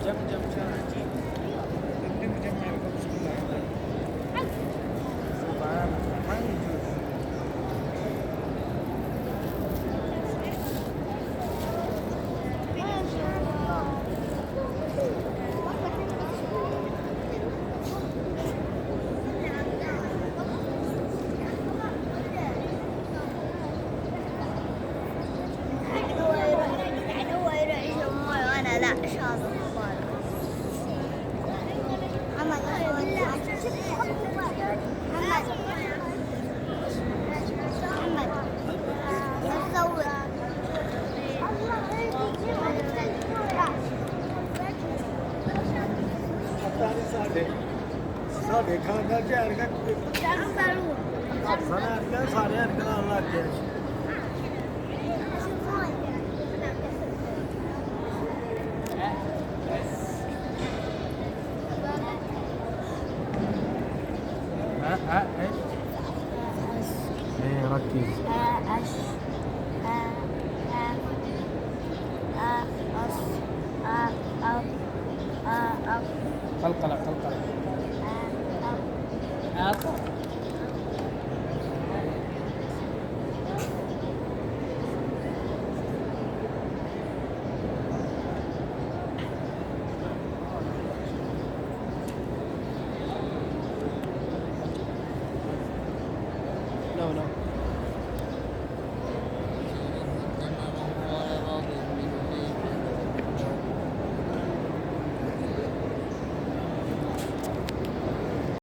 जब चाची अपने जब मेरे को स्कूल आया था बाहर पानी जो لا شاطر محمد साढ़े खाना ध्यान सारे अल्लाह के ايش؟ ايه ركز قلقلة